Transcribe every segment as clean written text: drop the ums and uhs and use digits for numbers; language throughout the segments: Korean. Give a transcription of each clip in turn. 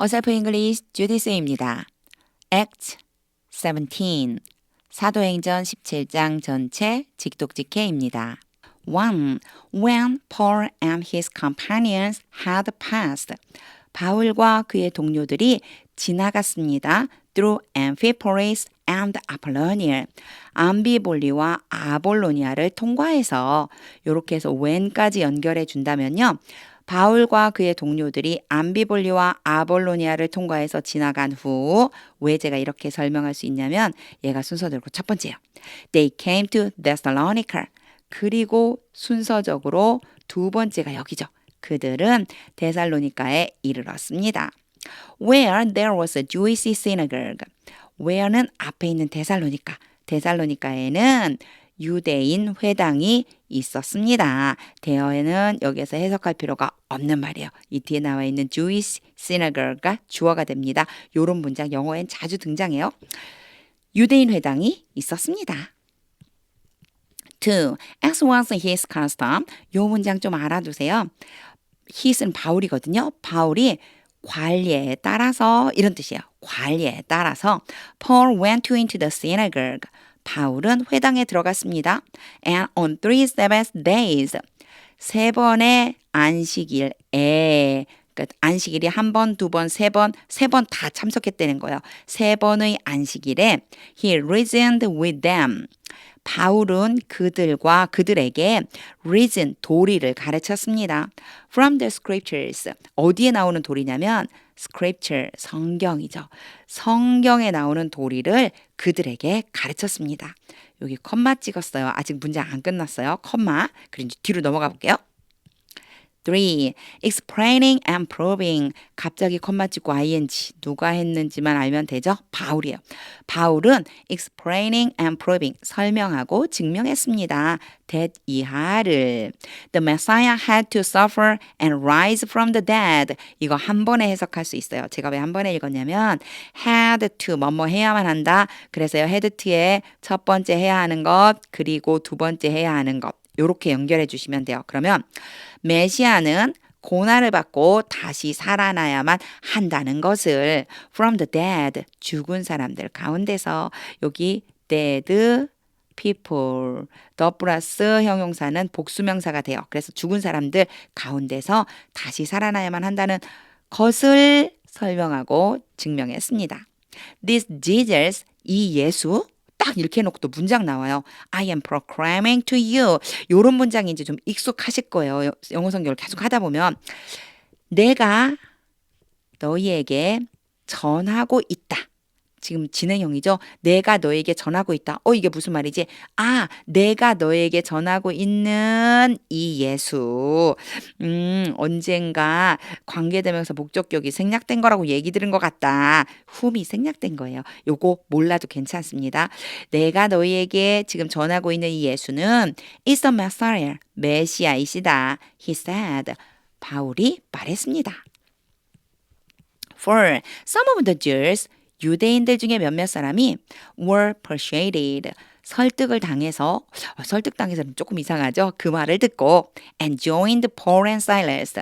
어설프 잉글리시 주디스입니다. Act 17 사도행전 17장 전체 직독직해입니다. 1. When Paul and his companions had passed 바울과 그의 동료들이 지나갔습니다. Through Amphipolis and Apollonia 암비볼리와 아볼로니아를 통과해서 이렇게 해서 when까지 연결해 준다면요. 바울과 그의 동료들이 암비볼리와 아볼로니아를 통과해서 지나간 후 왜 제가 이렇게 설명할 수 있냐면 얘가 순서대로 첫 번째요. They came to Thessalonica. 그리고 순서적으로 두 번째가 여기죠. 그들은 데살로니카에 이르렀습니다. Where there was a Jewish synagogue. where는 앞에 있는 데살로니카. 데살로니카에는 유대인 회당이 있었습니다. 대어에는 여기서 해석할 필요가 없는 말이에요. 이 뒤에 나와 있는 Jewish synagogue가 주어가 됩니다. 이런 문장 영어엔 자주 등장해요. 유대인 회당이 있었습니다. 2. As was his custom. 이 문장 좀 알아두세요. his은 바울이거든요. 바울이 관례에 따라서 이런 뜻이에요. 관례에 따라서 Paul went into the synagogue. 바울은 회당에 들어갔습니다. And on 3 Sabbath days. 세 번의 안식일에 그러니까 안식일이 한 번, 두 번, 세 번 다 참석했다는 거예요. 세 번의 안식일에 he reasoned with them. 바울은 그들에게 reason, 도리를 가르쳤습니다. From the scriptures. 어디에 나오는 도리냐면 scripture, 성경이죠. 성경에 나오는 도리를 그들에게 가르쳤습니다. 여기 컴마 찍었어요. 아직 문장 안 끝났어요. 컴마. 그리고 이제 뒤로 넘어가 볼게요. 3. Explaining and proving. 갑자기 컴마 찍고 ing. 누가 했는지만 알면 되죠? 바울이에요. 바울은 explaining and proving. 설명하고 증명했습니다. that 이하를. The Messiah had to suffer and rise from the dead. 이거 한 번에 해석할 수 있어요. 제가 왜 한 번에 읽었냐면 had to 뭐뭐 해야만 한다. 그래서요. had to의 첫 번째 해야 하는 것 그리고 두 번째 해야 하는 것. 이렇게 연결해 주시면 돼요. 그러면 메시아는 고난을 받고 다시 살아나야만 한다는 것을 from the dead, 죽은 사람들 가운데서 여기 dead people, the 플러스 형용사는 복수명사가 돼요. 그래서 죽은 사람들 가운데서 다시 살아나야만 한다는 것을 설명하고 증명했습니다. This Jesus, 이 예수 딱 이렇게 해놓고 또 문장 나와요. I am proclaiming to you. 이런 문장이 이제 좀 익숙하실 거예요. 영어 성경을 계속 하다 보면 내가 너희에게 전하고 있다. 지금 진행형이죠. 내가 너에게 전하고 있다. 이게 무슨 말이지? 내가 너에게 전하고 있는 이 예수. 언젠가 관계되면서 목적격이 생략된 거라고 얘기 들은 것 같다. whom이 생략된 거예요. 요거 몰라도 괜찮습니다. 내가 너희에게 지금 전하고 있는 이 예수는 is the Messiah. 메시아이시다. He said. 바울이 말했습니다. 4. Some of the Jews 유대인들 중에 몇몇 사람이 were persuaded. 설득을 당해서 설득당해서는 조금 이상하죠. 그 말을 듣고 and joined Paul and Silas.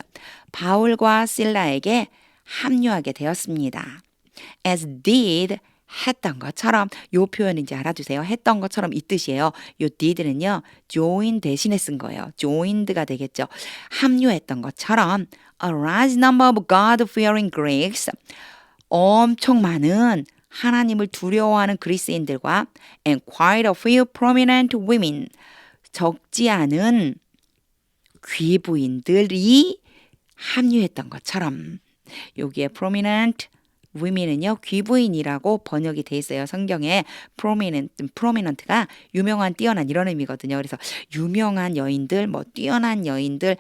바울과 실라에게 합류하게 되었습니다. as did 했던 것처럼 요 표현은 이제 알아두세요. 했던 것처럼 이 뜻이에요. 요 did는요. join 대신에 쓴 거예요. joined가 되겠죠. 합류했던 것처럼 a large number of God-fearing Greeks 엄청 많은 하나님을 두려워하는 그리스인들과 and quite a few prominent women 적지 않은 귀부인들이 합류했던 것처럼 여기에 prominent women은요 귀부인이라고 번역이 돼 있어요. 성경에 prominent가 유명한 뛰어난 이런 의미거든요. 그래서 유명한 여인들 뛰어난 여인들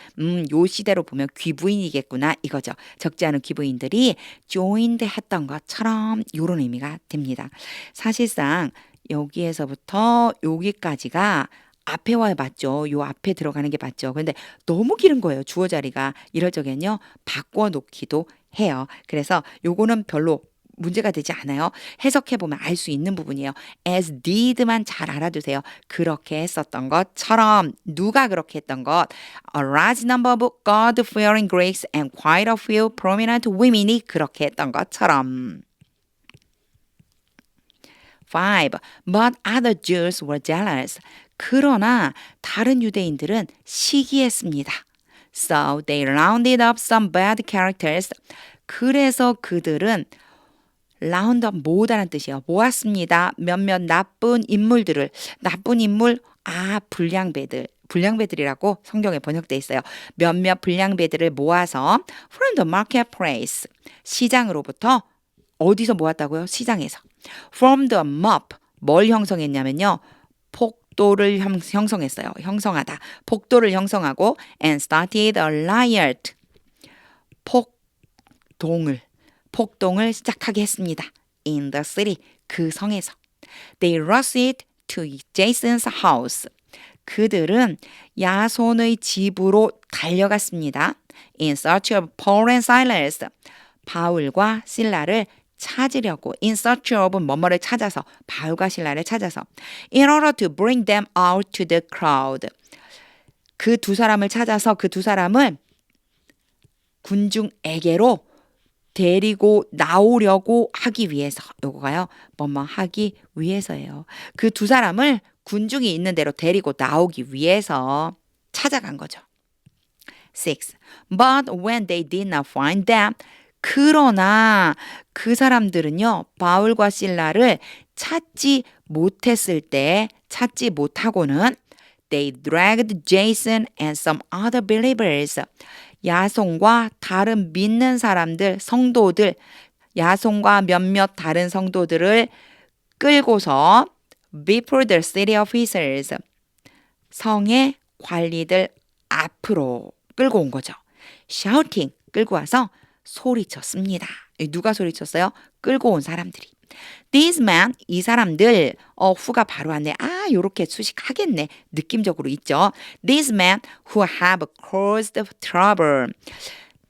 요 시대로 보면 귀부인이겠구나 이거죠. 적지 않은 귀부인들이 joined 했던 것처럼 이런 의미가 됩니다. 사실상 여기에서부터 여기까지가 앞에 와야 맞죠. 요 앞에 들어가는 게 맞죠. 근데 너무 길은 거예요. 주어 자리가. 이럴 적엔요. 바꿔 놓기도 해요. 그래서 요거는 별로 문제가 되지 않아요. 해석해보면 알 수 있는 부분이에요. as did만 잘 알아두세요. 그렇게 했었던 것처럼. 누가 그렇게 했던 것? A large number of God-fearing Greeks and quite a few prominent women이 그렇게 했던 것처럼. 5. But other Jews were jealous. 그러나 다른 유대인들은 시기했습니다. So they rounded up some bad characters. 그래서 그들은 round up 모으다는 뜻이에요. 모았습니다. 몇몇 나쁜 인물들을. 나쁜 인물, 불량배들이라고 성경에 번역돼 있어요. 몇몇 불량배들을 모아서 from the marketplace. 시장으로부터 어디서 모았다고요? 시장에서. From the mob. 뭘 형성했냐면요. 폭도를 형성했어요. 형성하다. 폭도를 형성하고 and started a riot. 폭동을 시작하게 했습니다. In the city. 그 성에서. They rushed to Jason's house. 그들은 야손의 집으로 달려갔습니다. In search of Paul and Silas. 바울과 실라를 찾으려고 in search of 뭐뭐를 찾아서 바울과 실라를 찾아서 in order to bring them out to the crowd. 그 두 사람을 찾아서 그 두 사람을 군중에게로 데리고 나오려고 하기 위해서. 요거가요. 뭐뭐 하기 위해서예요. 그 두 사람을 군중이 있는 대로 데리고 나오기 위해서 찾아간 거죠. 6. But when they did not find them. 그러나 그 사람들은요. 바울과 실라를 찾지 못하고는 they dragged Jason and some other believers. 야손과 다른 믿는 사람들, 성도들, 야손과 몇몇 다른 성도들을 끌고서 before the city officers. 성의 관리들 앞으로 끌고 온 거죠. shouting, 끌고 와서 소리쳤습니다. 누가 소리쳤어요? 끌고 온 사람들이. These men, 이 사람들, who가 바로 왔네. 요렇게 수식하겠네. 느낌적으로 있죠. These men who have caused trouble.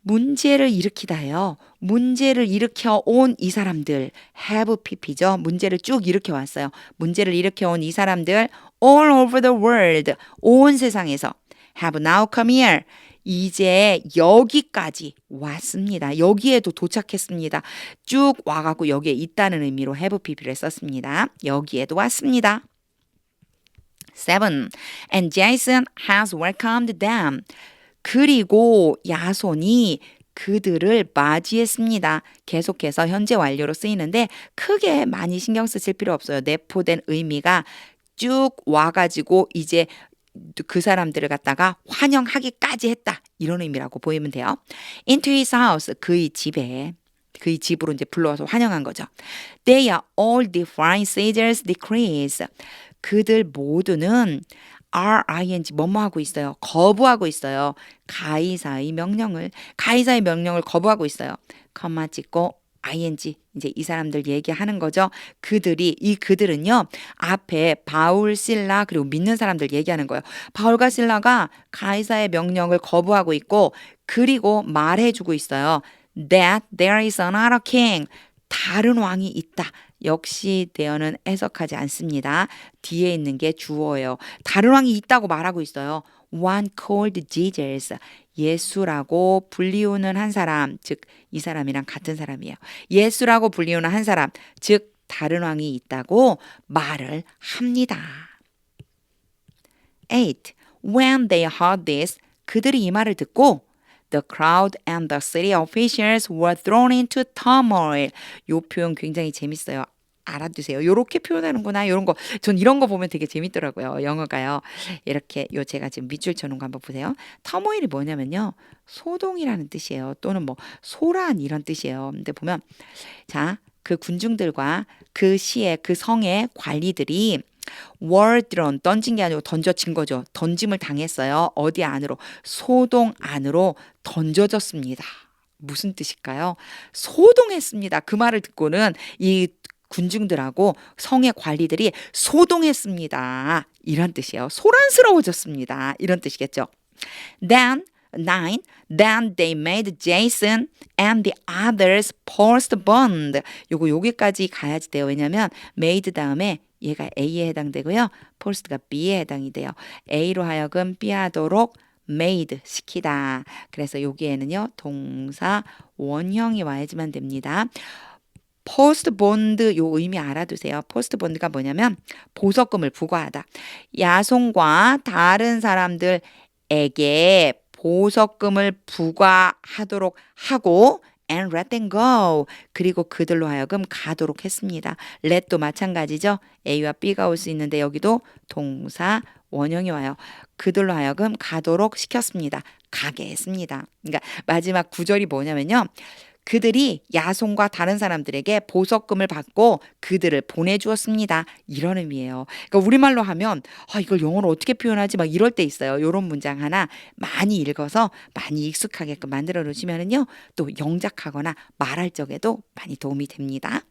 문제를 일으키다요. 문제를 일으켜 온 이 사람들. have pp죠. 문제를 쭉 일으켜 왔어요. 문제를 일으켜 온 이 사람들 all over the world. 온 세상에서 have now come here. 이제 여기까지 왔습니다. 여기에도 도착했습니다. 쭉 와갖고 여기에 있다는 의미로 have pp를 썼습니다. 여기에도 왔습니다. 7. And Jason has welcomed them. 그리고 야손이 그들을 맞이했습니다. 계속해서 현재 완료로 쓰이는데 크게 많이 신경 쓰실 필요 없어요. 내포된 의미가 쭉 와가지고 이제 그 사람들을 갖다가 환영하기까지 했다. 이런 의미라고 보이면 돼요. Into his house. 그의 집으로 이제 불러와서 환영한 거죠. They are all defying Caesar's decrees. 그들 모두는 RING 뭐뭐 하고 있어요. 거부하고 있어요. 가이사의 명령을 거부하고 있어요. 컴마 찍고 ING 이제 이 사람들 얘기하는 거죠. 그들은요. 앞에 바울, 실라 그리고 믿는 사람들 얘기하는 거예요. 바울과 실라가 가이사의 명령을 거부하고 있고 그리고 말해주고 있어요. That there is another king. 다른 왕이 있다. 역시 대어는 해석하지 않습니다. 뒤에 있는 게 주어예요. 다른 왕이 있다고 말하고 있어요. One called Jesus. 예수라고 불리우는 한 사람, 즉 이 사람이랑 같은 사람이에요. 예수라고 불리우는 한 사람, 즉 다른 왕이 있다고 말을 합니다. 8. When they heard this, 그들이 이 말을 듣고 The crowd and the city officials were thrown into turmoil. 요 표현 굉장히 재밌어요. 알아두세요. 요렇게 표현하는구나. 요런 거. 전 이런 거 보면 되게 재밌더라고요. 영어가요. 이렇게 제가 지금 밑줄 쳐놓은 거 한번 보세요. 터모일이 뭐냐면요. 소동이라는 뜻이에요. 또는 뭐 소란 이런 뜻이에요. 근데 보면 자, 그 군중들과 그 시의 그 성의 관리들이 were thrown, 던진 게 아니고 던져진 거죠. 던짐을 당했어요. 어디 안으로? 소동 안으로 던져졌습니다. 무슨 뜻일까요? 소동했습니다. 그 말을 듣고는 이 군중들하고 성의 관리들이 소동했습니다. 이런 뜻이에요. 소란스러워졌습니다. 이런 뜻이겠죠. Then 9. Then they made Jason and the others postponed. 여기까지 가야지 돼요. 왜냐면 made 다음에 얘가 A에 해당되고요. post가 B에 해당이 돼요. A로 하여금 B 하도록 made 시키다. 그래서 여기에는요. 동사 원형이 와야지만 됩니다. postponed 요 의미 알아두세요. postponed가 뭐냐면 보석금을 부과하다. 야송과 다른 사람들에게 보석금을 부과하도록 하고 and let them go. 그리고 그들로 하여금 가도록 했습니다. let도 마찬가지죠. A와 B가 올 수 있는데 여기도 동사 원형이 와요. 그들로 하여금 가도록 시켰습니다. 가게 했습니다. 그러니까 마지막 구절이 뭐냐면요. 그들이 야손과 다른 사람들에게 보석금을 받고 그들을 보내주었습니다. 이런 의미예요. 그러니까 우리말로 하면 이걸 영어로 어떻게 표현하지? 막 이럴 때 있어요. 이런 문장 하나 많이 읽어서 많이 익숙하게끔 만들어 놓으시면은요. 또 영작하거나 말할 적에도 많이 도움이 됩니다.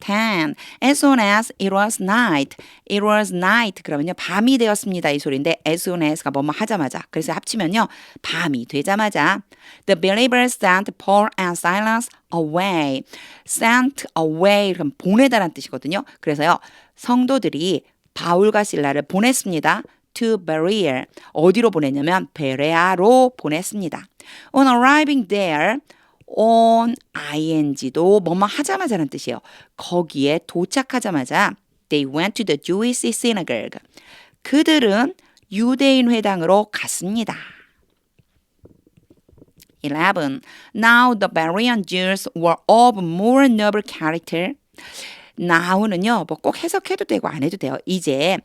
10. As soon as it was night. It was night. 그러면요. 밤이 되었습니다. 이 소리인데 as soon as가 뭐뭐 하자마자. 그래서 합치면요. 밤이 되자마자 The believers sent Paul and Silas away. Sent away. 그럼 보내다란 뜻이거든요. 그래서요. 성도들이 바울과 실라를 보냈습니다. To Berea. 어디로 보냈냐면 베레아로 보냈습니다. On arriving there. on ing도 뭐뭐 하자마자라는 뜻이에요. 거기에 도착하자마자 they went to the Jewish synagogue. 그들은 유대인 회당으로 갔습니다. 11. Now the Berean Jews were of more noble character. now는요, 뭐 꼭 해석해도 되고 안 해도 돼요. 이제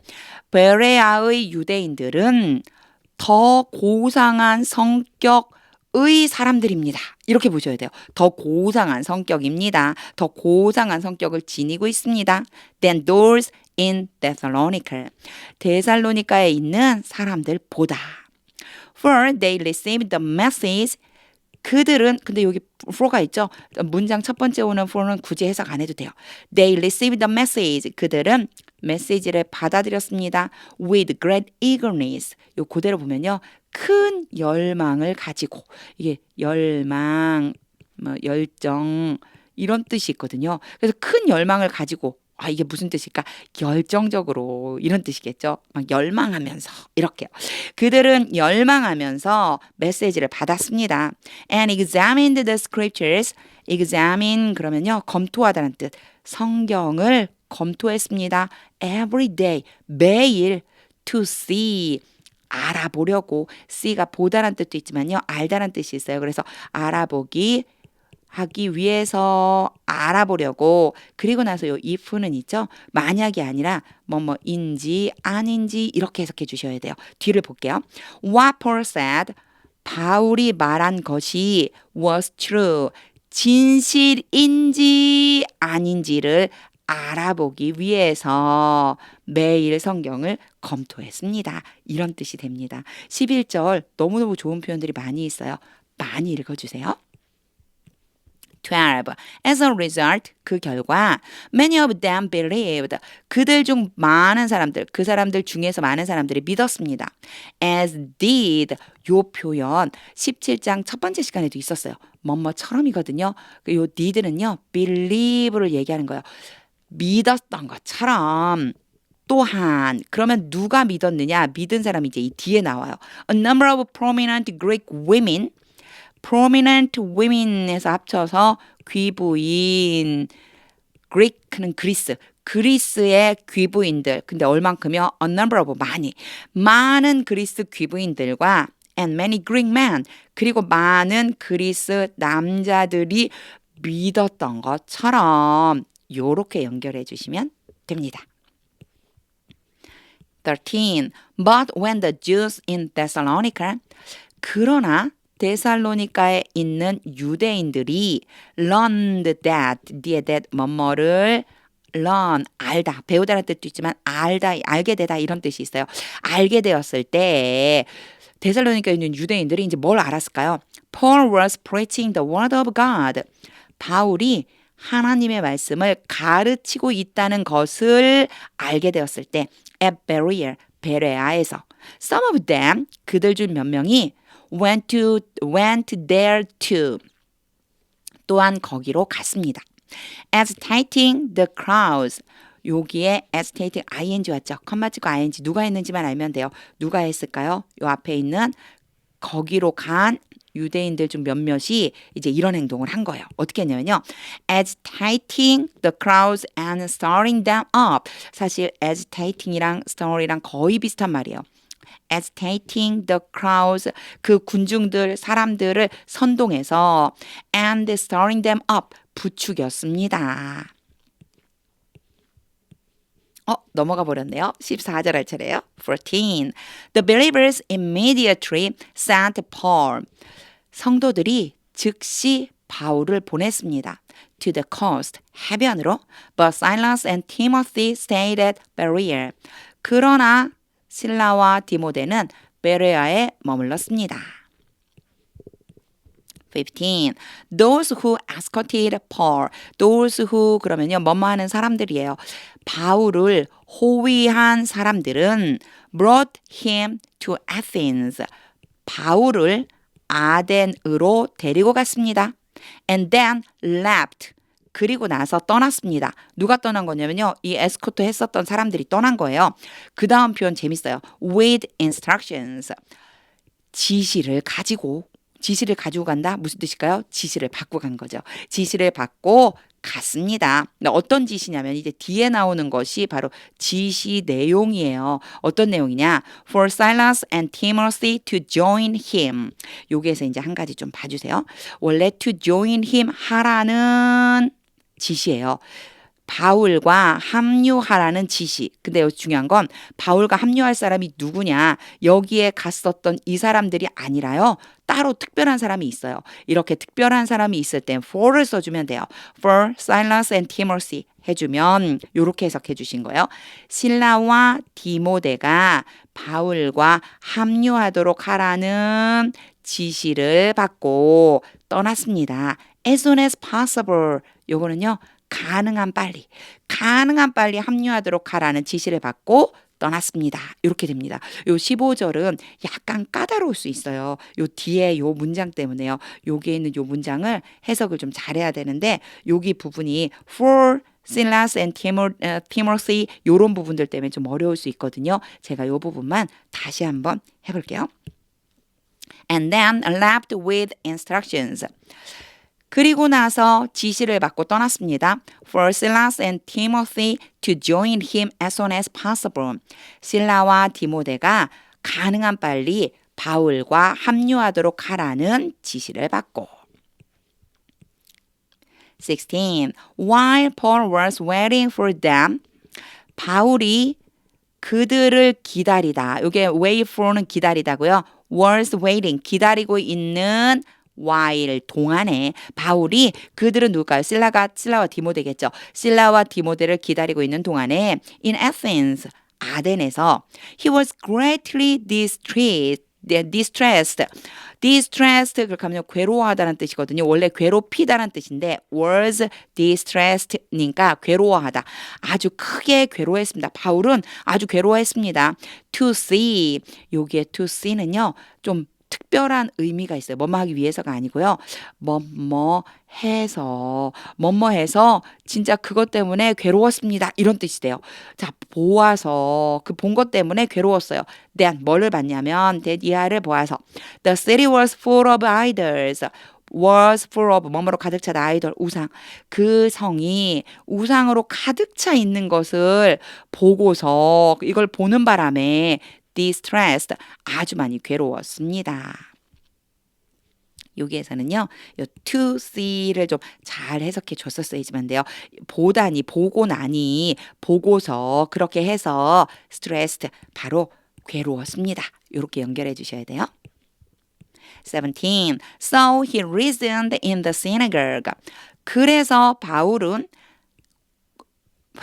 베레아의 유대인들은 더 고상한 성격의 사람들입니다. 이렇게 보셔야 돼요. 더 고상한 성격입니다. 더 고상한 성격을 지니고 있습니다. than those in Thessalonica. 데살로니카에 있는 사람들보다. For they received the message. 그들은 근데 여기 for가 있죠. 문장 첫 번째 오는 for는 굳이 해석 안 해도 돼요. They received the message. 그들은 메시지를 받아들였습니다. With great eagerness. 요 그대로 보면요. 큰 열망을 가지고 이게 열망, 열정 이런 뜻이 있거든요. 그래서 큰 열망을 가지고 이게 무슨 뜻일까? 열정적으로 이런 뜻이겠죠. 막 열망하면서 이렇게요. 그들은 열망하면서 메시지를 받았습니다. And examined the scriptures. examine 그러면요. 검토하다는 뜻. 성경을 검토했습니다. Every day. 매일 to see. 알아보려고. see가 보다란 뜻도 있지만요. 알다란 뜻이 있어요. 그래서 알아보기 하기 위해서 알아보려고. 그리고 나서 요 if는 있죠. 만약이 아니라 뭐뭐인지 아닌지 이렇게 해석해 주셔야 돼요. 뒤를 볼게요. What Paul said. 바울이 말한 것이 was true. 진실인지 아닌지를 알아보기 위해서 매일 성경을 검토했습니다. 이런 뜻이 됩니다. 11절 너무너무 좋은 표현들이 많이 있어요. 많이 읽어주세요. 12. As a result, 그 결과 many of them believed. 그들 중 많은 사람들, 그 사람들 중에서 많은 사람들이 믿었습니다. As did. 요 표현 17장 첫 번째 시간에도 있었어요. 뭐뭐처럼이거든요. 요 did는요. believe를 얘기하는 거예요. 믿었던 것처럼. 또한 그러면 누가 믿었느냐? 믿은 사람이 이제 이 뒤에 나와요. A number of prominent Greek women. prominent women에서 합쳐서 귀부인. Greek는 그리스. 그리스의 귀부인들. 근데 얼만큼요? A number of 많이. 많은 그리스 귀부인들과 and many Greek men. 그리고 많은 그리스 남자들이 믿었던 것처럼 요렇게 연결해 주시면 됩니다. 13. But when the Jews in Thessalonica. 그러나 데살로니카에 있는 유대인들이 learned that, 뒤에 that 뭐뭐를 learn, 알다, 배우다라는 뜻도 있지만 알다, 알게 되다 이런 뜻이 있어요. 알게 되었을 때 데살로니카에 있는 유대인들이 이제 뭘 알았을까요? Paul was preaching the word of God. 바울이 하나님의 말씀을 가르치고 있다는 것을 알게 되었을 때 at Berea, 베레아에서 some of them, 그들 중 몇 명이 went there too. 또한 거기로 갔습니다. agitating the crowds. 여기에 agitating ing 왔죠. 컴마 찍고 ing 누가 했는지만 알면 돼요. 누가 했을까요? 요 앞에 있는 거기로 간 유대인들 중 몇몇이 이제 이런 행동을 한 거예요. 어떻게 했냐면요. agitating the crowds and stirring them up. 사실 agitating이랑 stir이랑 거의 비슷한 말이에요. agitating the crowds, 그 군중들, 사람들을 선동해서 and stirring them up, 부추겼습니다. 넘어가 버렸네요. 14절 할 차례예요. 14. The believers immediately sent Paul. 성도들이 즉시 바울을 보냈습니다. To the coast, 해변으로. But Silas and Timothy stayed at Berea. 그러나 실라와 디모데는 베레아에 머물렀습니다. 15. Those who escorted Paul. Those who 그러면요. 뭐뭐 하는 사람들이에요. 바울을 호위한 사람들은 brought him to Athens. 바울을 아덴으로 데리고 갔습니다. And then left. 그리고 나서 떠났습니다. 누가 떠난 거냐면요. 이 에스코트 했었던 사람들이 떠난 거예요. 그 다음 표현 재밌어요. With instructions. 지시를 가지고 간다? 무슨 뜻일까요? 지시를 받고 간 거죠. 지시를 받고 갔습니다. 어떤 지시냐면 이제 뒤에 나오는 것이 바로 지시 내용이에요. 어떤 내용이냐? For Silas and Timothy to join him. 여기에서 이제 한 가지 좀 봐주세요. 원래 to join him 하라는 지시예요. 바울과 합류하라는 지시. 근데 여기 중요한 건 바울과 합류할 사람이 누구냐. 여기에 갔었던 이 사람들이 아니라요. 따로 특별한 사람이 있어요. 이렇게 특별한 사람이 있을 땐 for를 써주면 돼요. For Silas and Timothy 해주면 이렇게 해석해 주신 거예요. 실라와 디모데가 바울과 합류하도록 하라는 지시를 받고 떠났습니다. As soon as possible. 요거는요. 가능한 빨리 합류하도록 하라는 지시를 받고 떠났습니다. 이렇게 됩니다. 요 15절은 약간 까다로울 수 있어요. 요 뒤에 요 문장 때문에요. 여기에 있는 요 문장을 해석을 좀 잘해야 되는데 여기 부분이 for Silas and Timothy 요런 부분들 때문에 좀 어려울 수 있거든요. 제가 요 부분만 다시 한번 해볼게요. And then left with instructions. 그리고 나서 지시를 받고 떠났습니다. For Silas and Timothy to join him as soon as possible. 실라와 디모데가 가능한 빨리 바울과 합류하도록 하라는 지시를 받고. 16. While Paul was waiting for them. 바울이 그들을 기다리다. 이게 wait for는 기다리다고요. was waiting. 기다리고 있는 while 동안에 바울이 그들은 누굴까요? 실라와 디모데겠죠. 실라와 디모데를 기다리고 있는 동안에 in Athens 아덴에서 he was greatly distressed. 그렇게 하면 괴로워하다는 뜻이거든요. 원래 괴롭히다는 뜻인데 was distressed니까 괴로워하다. 아주 크게 괴로워했습니다. 바울은 아주 괴로워했습니다. To see. 여기에 to see는요. 좀 특별한 의미가 있어요. 뭐뭐 하기 위해서가 아니고요. 뭐뭐 해서 진짜 그것 때문에 괴로웠습니다. 이런 뜻이 돼요. 자, 보아서 그 본 것 때문에 괴로웠어요. Then 뭐를 봤냐면 that 이하를 보아서 the city was full of idols. was full of 뭐뭐로 가득 차다 아이돌 우상. 그 성이 우상으로 가득 차 있는 것을 보고서 이걸 보는 바람에 distressed 아주 많이 괴로웠습니다. 여기에서는요, 요 to see를 좀 잘 해석해 줬었어야지만 돼요. 보다니, 보고 나니, 보고서 그렇게 해서 stressed 바로 괴로웠습니다. 이렇게 연결해 주셔야 돼요. 17. So he reasoned in the synagogue. 그래서 바울은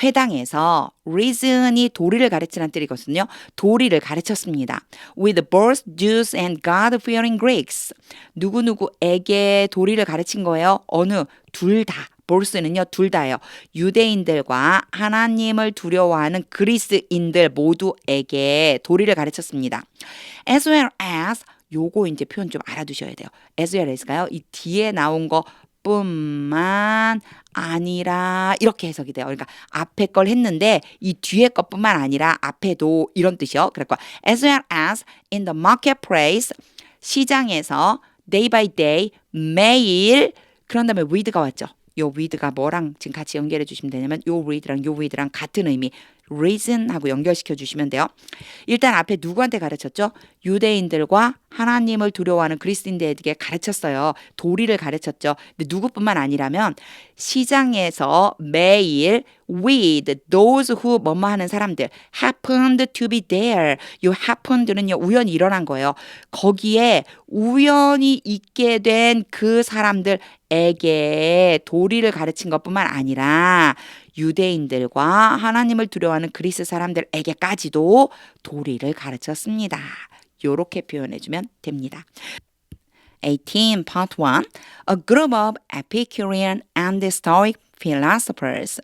회당에서 reason이 도리를 가르치는 뜻이거든요. 도리를 가르쳤습니다. With both Jews and God-fearing Greeks. 누구누구에게 도리를 가르친 거예요? 어느? 둘 다. both는요. 둘 다예요. 유대인들과 하나님을 두려워하는 그리스인들 모두에게 도리를 가르쳤습니다. As well as 요거 이제 표현 좀 알아두셔야 돼요. as well as가요. 이 뒤에 나온 거 뿐만 아니라 이렇게 해석이 돼요. 그러니까 앞에 걸 했는데 이 뒤에 것뿐만 아니라 앞에도 이런 뜻이요. 그러니까 as well as in the marketplace 시장에서 day by day 매일 그런 다음에 with가 왔죠. 요 with가 뭐랑 지금 같이 연결해 주시면 되냐면 요 with랑 같은 의미 reason하고 연결시켜 주시면 돼요. 일단 앞에 누구한테 가르쳤죠? 유대인들과 하나님을 두려워하는 그리스도인들에게 가르쳤어요. 도리를 가르쳤죠. 근데 누구뿐만 아니라면 시장에서 매일 with those who 뭐뭐 하는 사람들 happened to be there. 요 happened는요 우연히 일어난 거예요. 거기에 우연히 있게 된 그 사람들에게 도리를 가르친 것뿐만 아니라 유대인들과 하나님을 두려워하는 그리스 사람들에게까지도 도리를 가르쳤습니다. 요렇게 표현해주면 됩니다. 18, part 1. A group of Epicurean and Stoic philosophers.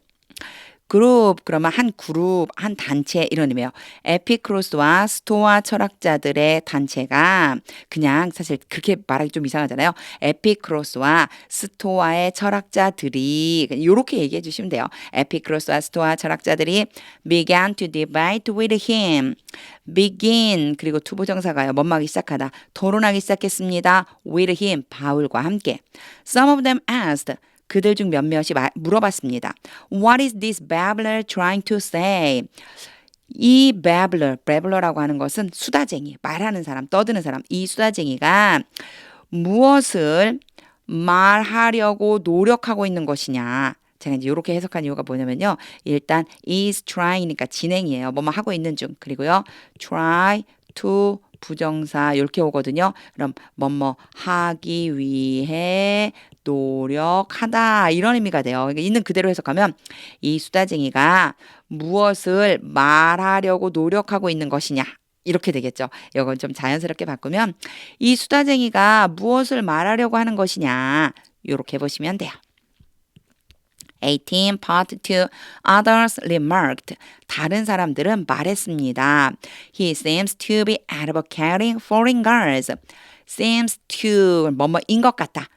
그러면 한 그룹, 한 단체 이런 의미예요. 에피크로스와 스토아 철학자들의 단체가 그냥 사실 그렇게 말하기 좀 이상하잖아요. 에피크로스와 스토아의 철학자들이 이렇게 얘기해 주시면 돼요. 에피크로스와 스토아 철학자들이 began to debate with him. begin 그리고 투부정사가요. 뭔하기 시작하다. 토론하기 시작했습니다. with him 바울과 함께. Some of them asked 그들 중 몇몇이 물어봤습니다. What is this babbler trying to say? 이 babbler라고 하는 것은 수다쟁이, 말하는 사람, 떠드는 사람. 이 수다쟁이가 무엇을 말하려고 노력하고 있는 것이냐. 제가 이제 이렇게 해석한 이유가 뭐냐면요. 일단 is trying이니까 진행이에요. 뭐뭐 하고 있는 중. 그리고요. try to 부정사 이렇게 오거든요. 그럼 뭐뭐 하기 위해 노력하다 이런 의미가 돼요. 그러니까 있는 그대로 해석하면 이 수다쟁이가 무엇을 말하려고 노력하고 있는 것이냐 이렇게 되겠죠. 이건 좀 자연스럽게 바꾸면 이 수다쟁이가 무엇을 말하려고 하는 것이냐 이렇게 보시면 돼요. 18, part 2. Others remarked. 다른 사람들은 말했습니다. He seems to be advocating foreign girls. seems to 뭐뭐인 것 같다.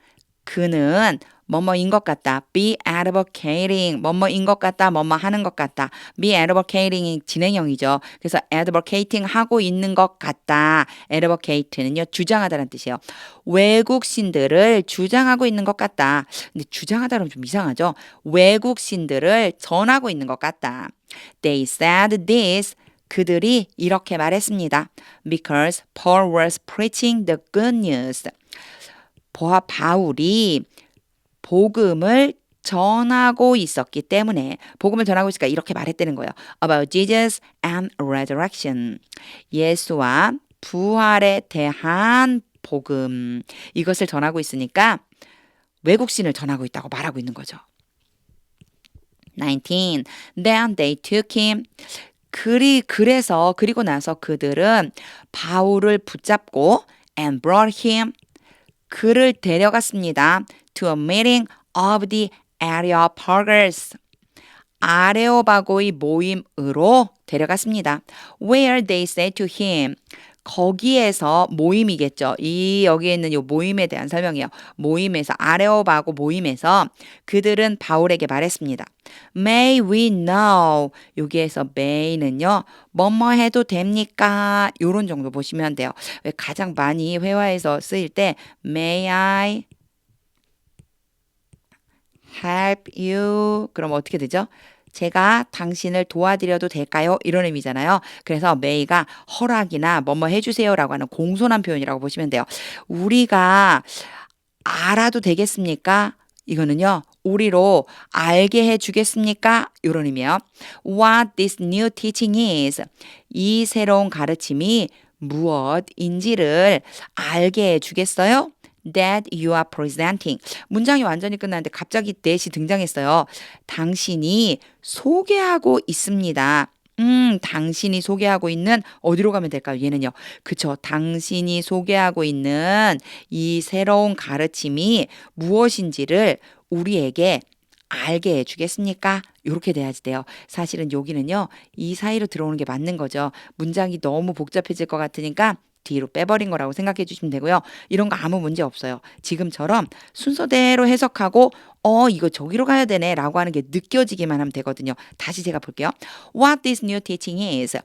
그는 뭐뭐인 것 같다. be advocating 뭐뭐인 것 같다. 뭐뭐 하는 것 같다. be advocating이 진행형이죠. 그래서 advocating 하고 있는 것 같다. advocate는요 주장하다는 뜻이에요. 외국신들을 주장하고 있는 것 같다. 근데 주장하다는 좀 이상하죠. 외국신들을 전하고 있는 것 같다. They said this. 그들이 이렇게 말했습니다. Because Paul was preaching the good news. 바울이 복음을 전하고 있었기 때문에 복음을 전하고 있으니까 이렇게 말했다는 거예요. About Jesus and resurrection. 예수와 부활에 대한 복음. 이것을 전하고 있으니까 외국신을 전하고 있다고 말하고 있는 거죠. 19. Then they took him. 그리고 나서 그들은 바울을 붙잡고 and brought him. 그를 데려갔습니다. To a meeting of the Areopagus. 아레오바고의 모임으로 데려갔습니다. Where they said to him. 거기에서 모임이겠죠. 여기에 있는 이 모임에 대한 설명이에요. 모임에서 아레오바고 모임에서 그들은 바울에게 말했습니다. May we know. 여기에서 may는요. 뭐뭐 해도 됩니까? 이런 정도 보시면 돼요. 가장 많이 회화에서 쓰일 때 May I help you? 그럼 어떻게 되죠? 제가 당신을 도와드려도 될까요? 이런 의미잖아요. 그래서 may가 허락이나 뭐뭐 해주세요라고 하는 공손한 표현이라고 보시면 돼요. 우리가 알아도 되겠습니까? 이거는요. 우리로 알게 해주겠습니까? 이런 의미예요. What this new teaching is. 이 새로운 가르침이 무엇인지를 알게 해주겠어요? That you are presenting. 문장이 완전히 끝났는데 갑자기 that이 등장했어요. 당신이 소개하고 있습니다. 당신이 소개하고 있는 어디로 가면 될까요? 얘는요. 그쵸. 당신이 소개하고 있는 이 새로운 가르침이 무엇인지를 우리에게 알게 해주겠습니까? 이렇게 돼야지 돼요. 사실은 여기는요. 이 사이로 들어오는 게 맞는 거죠. 문장이 너무 복잡해질 것 같으니까 뒤로 빼버린 거라고 생각해 주시면 되고요. 이런 거 아무 문제 없어요. 지금처럼 순서대로 해석하고 이거 저기로 가야 되네 라고 하는 게 느껴지기만 하면 되거든요. 다시 제가 볼게요. What this new teaching is.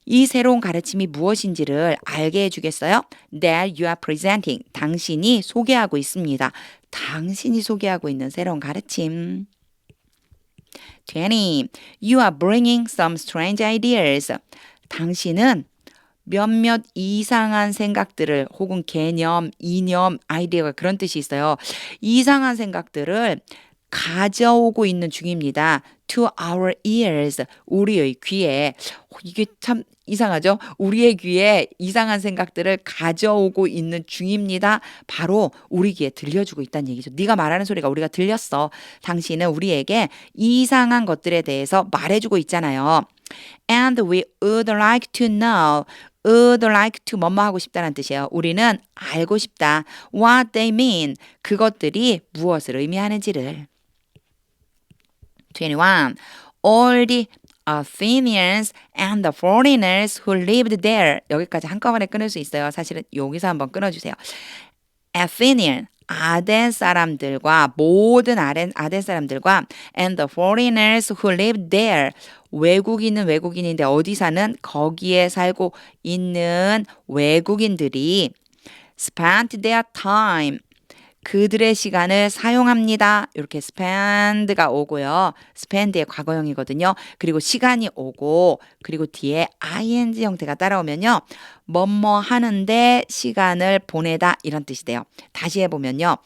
이 새로운 가르침이 무엇인지를 알게 해주겠어요? That you are presenting. 당신이 소개하고 있습니다. 당신이 소개하고 있는 새로운 가르침. 20. You are bringing some strange ideas. 당신은 몇몇 이상한 생각들을 혹은 개념, 이념, 아이디어가 그런 뜻이 있어요. 이상한 생각들을 가져오고 있는 중입니다. To our ears. 우리의 귀에. 이게 참 이상하죠? 우리의 귀에 이상한 생각들을 가져오고 있는 중입니다. 바로 우리 귀에 들려주고 있다는 얘기죠. 네가 말하는 소리가 우리가 들렸어. 당신은 우리에게 이상한 것들에 대해서 말해주고 있잖아요. And we would like to know. would like to 뭐뭐 하고 싶다는 뜻이에요. 우리는 알고 싶다. What they mean. 그것들이 무엇을 의미하는지를. 21. All the Athenians and the foreigners who lived there. 여기까지 한꺼번에 끊을 수 있어요. 사실은 여기서 한번 끊어주세요. Athenian, 아덴 사람들과 모든 아덴 사람들과 and the foreigners who lived there. 외국인은 외국인인데 어디 사는 거기에 살고 있는 외국인들이 spent their time. 그들의 시간을 사용합니다. 이렇게 spend가 오고요. spend의 과거형이거든요. 그리고 시간이 오고 그리고 뒤에 ing 형태가 따라오면요. 뭐뭐 하는데 시간을 보내다 이런 뜻이 돼요. 다시 해보면요.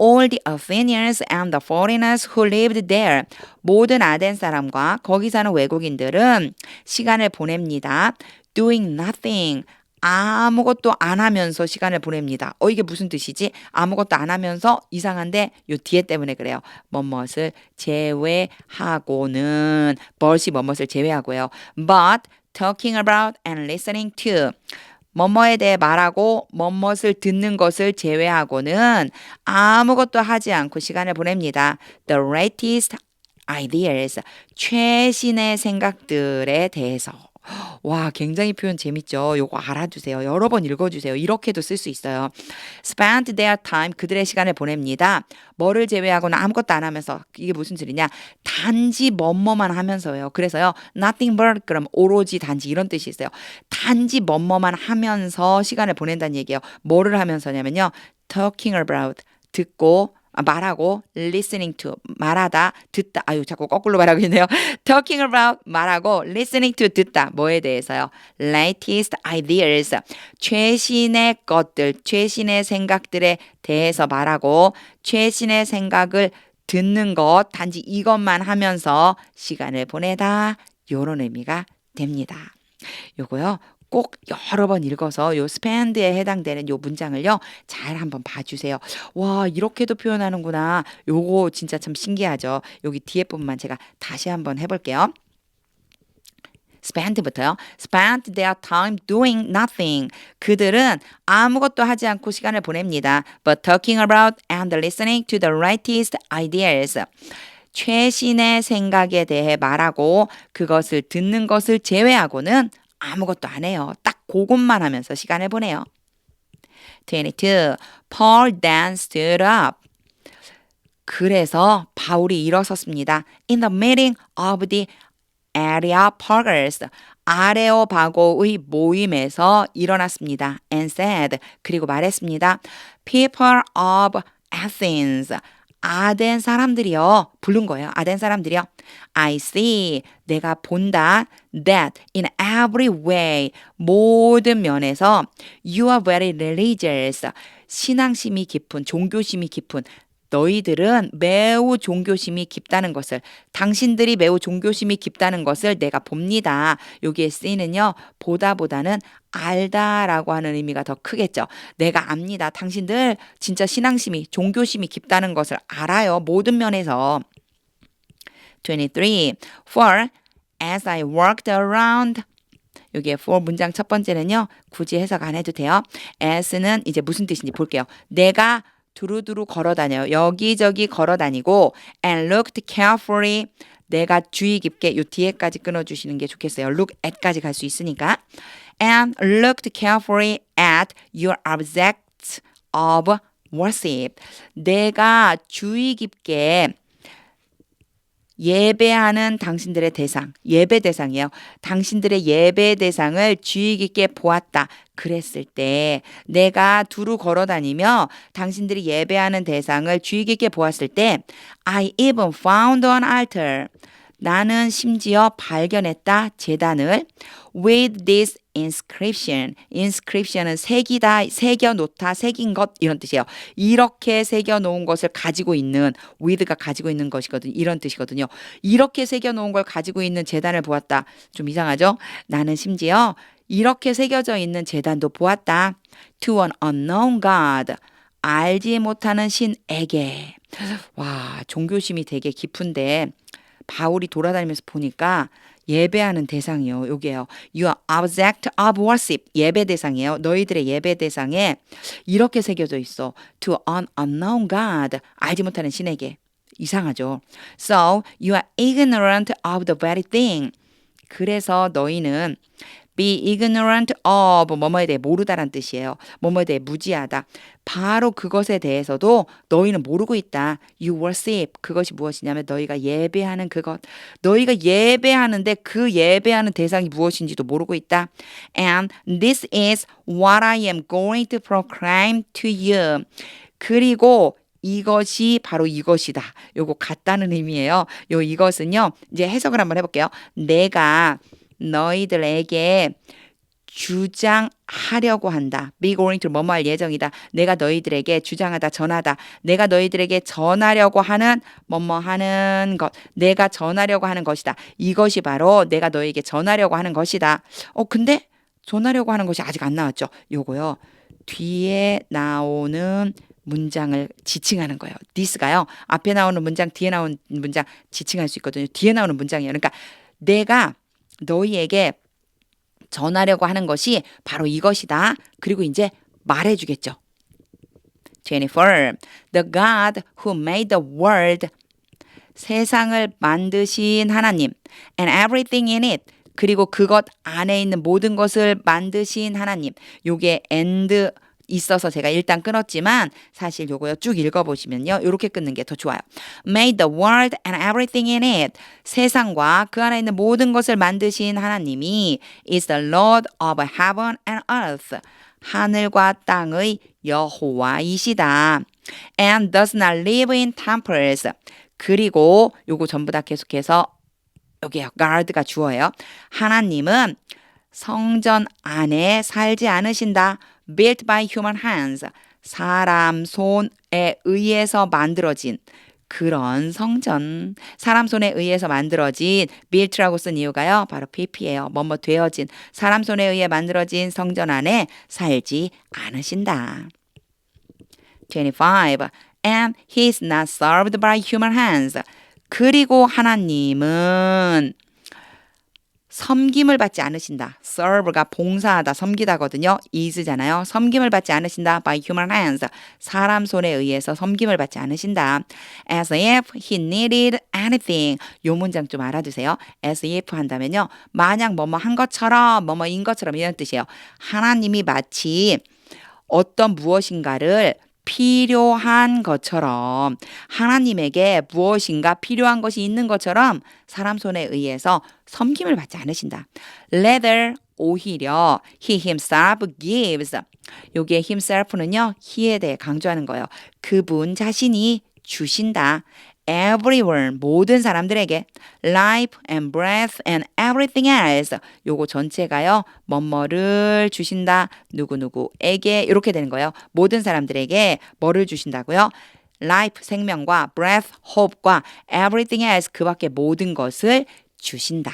All the Athenians and the foreigners who lived there. 모든 아덴 사람과 거기 사는 외국인들은 시간을 보냅니다. Doing nothing. 아무것도 안 하면서 시간을 보냅니다. 이게 무슨 뜻이지? 아무것도 안 하면서 이상한데 요 뒤에 때문에 그래요. 뭐뭇을 제외하고는 벗이 뭐뭇을 제외하고요. But talking about and listening to 뭐뭐에 대해 말하고 뭐뭇을 듣는 것을 제외하고는 아무것도 하지 않고 시간을 보냅니다. The latest ideas 최신의 생각들에 대해서 와, 굉장히 표현 재밌죠? 요거 알아두세요. 여러 번 읽어주세요. 이렇게도 쓸 수 있어요. Spend their time, 그들의 시간을 보냅니다. 뭐를 제외하고는 아무것도 안 하면서 이게 무슨 소리냐? 단지 뭐뭐만 하면서요. 그래서요. Nothing but 그럼 오로지 단지 이런 뜻이 있어요. 단지 뭐뭐만 하면서 시간을 보낸다는 얘기예요. 뭐를 하면서냐면요. Talking about, 듣고 말하고 listening to 말하다 듣다 자꾸 거꾸로 말하고 있네요. talking about 말하고 listening to 듣다 뭐에 대해서요? latest ideas 최신의 것들 최신의 생각들에 대해서 말하고 최신의 생각을 듣는 것 단지 이것만 하면서 시간을 보내다 요런 의미가 됩니다. 요거요. 꼭 여러 번 읽어서 요 spend에 해당되는 요 문장을요. 잘 한번 봐주세요. 와 이렇게도 표현하는구나. 요거 진짜 참 신기하죠. 여기 뒤에 부분만 제가 다시 한번 해볼게요. spend부터요. spend their time doing nothing. 그들은 아무것도 하지 않고 시간을 보냅니다. But talking about and listening to the latest ideas. 최신의 생각에 대해 말하고 그것을 듣는 것을 제외하고는 아무것도 안 해요. 딱 그것만 하면서 시간을 보내요. 22. Paul then stood up. 그래서 바울이 일어섰습니다. In the meeting of the Areopagus. 아레오바고의 모임에서 일어났습니다. And said. 그리고 말했습니다. People of Athens. 아덴 사람들이요. 부른 거예요. 아덴 사람들이요. I see. 내가 본다. That in every way. 모든 면에서 you are very religious. 신앙심이 깊은, 종교심이 깊은 너희들은 매우 종교심이 깊다는 것을 당신들이 매우 종교심이 깊다는 것을 내가 봅니다. 여기에 쓰이는요. 보다보다는 알다라고 하는 의미가 더 크겠죠. 내가 압니다. 당신들 진짜 신앙심이 종교심이 깊다는 것을 알아요. 모든 면에서. 23. For as I walked around 여기에 for 문장 첫 번째는요. 굳이 해석 안 해도 돼요. as는 이제 무슨 뜻인지 볼게요. 내가 두루두루 걸어다녀요. 여기저기 걸어다니고 and looked carefully 내가 주의 깊게 요 뒤에까지 끊어주시는 게 좋겠어요. look at까지 갈 수 있으니까 and looked carefully at your objects of worship. 내가 주의 깊게 예배하는 당신들의 대상, 예배 대상이에요. 당신들의 예배 대상을 주의 깊게 보았다. 그랬을 때 내가 두루 걸어다니며 당신들이 예배하는 대상을 주의 깊게 보았을 때 I even found an altar. 나는 심지어 발견했다. 제단을 with this inscription. inscription은 새기다, 새겨놓다, 새긴 것 이런 뜻이에요. 이렇게 새겨놓은 것을 가지고 있는 with가 가지고 있는 것이거든요. 이런 뜻이거든요. 이렇게 새겨놓은 걸 가지고 있는 제단을 보았다. 좀 이상하죠? 나는 심지어 이렇게 새겨져 있는 제단도 보았다. To an unknown God. 알지 못하는 신에게. 와, 종교심이 되게 깊은데 바울이 돌아다니면서 보니까 예배하는 대상이요. 요게요. Your object of worship. 예배 대상이에요. 너희들의 예배 대상에 이렇게 새겨져 있어. To an unknown God. 알지 못하는 신에게. 이상하죠. So you are ignorant of the very thing. 그래서 너희는 be ignorant of 뭐뭐에 대해 모르다란 뜻이에요. 뭐뭐에 대해 무지하다. 바로 그것에 대해서도 너희는 모르고 있다. You worship. 그것이 무엇이냐면 너희가 예배하는 그것. 너희가 예배하는데 그 예배하는 대상이 무엇인지도 모르고 있다. And this is what I am going to proclaim to you. 그리고 이것이 바로 이것이다. 요거 같다는 의미예요. 이것은요. 이제 해석을 한번 해볼게요. 내가 너희들에게 주장하려고 한다. be going to 뭐뭐 할 예정이다. 내가 너희들에게 주장하다, 전하다. 내가 너희들에게 전하려고 하는 뭐뭐 하는 것. 내가 전하려고 하는 것이다. 이것이 바로 내가 너희에게 전하려고 하는 것이다. 근데 전하려고 하는 것이 아직 안 나왔죠. 요거요. 뒤에 나오는 문장을 지칭하는 거예요. this가요. 앞에 나오는 문장, 뒤에 나오는 문장 지칭할 수 있거든요. 뒤에 나오는 문장이에요. 그러니까 내가 너희에게 전하려고 하는 것이 바로 이것이다. 그리고 이제 말해주겠죠. 24. The God who made the world. 세상을 만드신 하나님. And everything in it. 그리고 그것 안에 있는 모든 것을 만드신 하나님. 요게 and 있어서 제가 일단 끊었지만 사실 요거요 쭉 읽어보시면요. 이렇게 끊는 게 더 좋아요. Made the world and everything in it. 세상과 그 안에 있는 모든 것을 만드신 하나님이 is the Lord of heaven and earth. 하늘과 땅의 여호와이시다. And does not live in temples. 그리고 요거 전부 다 계속해서 여기요. guard가 주어예요. 하나님은 성전 안에 살지 않으신다. built by human hands. 사람 손에 의해서 만들어진 그런 성전. 사람 손에 의해서 만들어진 built라고 쓴 이유가요. 바로 pp예요. 뭐뭐 되어진 사람 손에 의해 만들어진 성전 안에 살지 않으신다. 25. And he is not served by human hands. 그리고 하나님은 섬김을 받지 않으신다. serve가 봉사하다, 섬기다거든요. is잖아요. 섬김을 받지 않으신다. by human hands. 사람 손에 의해서 섬김을 받지 않으신다. as if he needed anything. 요 문장 좀 알아두세요. as if 한다면요. 마냥 뭐뭐 한 것처럼, 뭐뭐인 것처럼 이런 뜻이에요. 하나님이 마치 어떤 무엇인가를 필요한 것처럼 하나님에게 무엇인가 필요한 것이 있는 것처럼 사람 손에 의해서 섬김을 받지 않으신다. Rather 오히려 he himself gives. 여기에 himself는요. he에 대해 강조하는 거예요. 그분 자신이 주신다. Everyone 모든 사람들에게 life and breath and everything else. 요거 전체가요. 뭐뭐를 주신다. 누구누구에게 이렇게 되는 거예요. 모든 사람들에게 뭐를 주신다고요? life 생명과 breath hope과 everything else 그 밖에 모든 것을 주신다.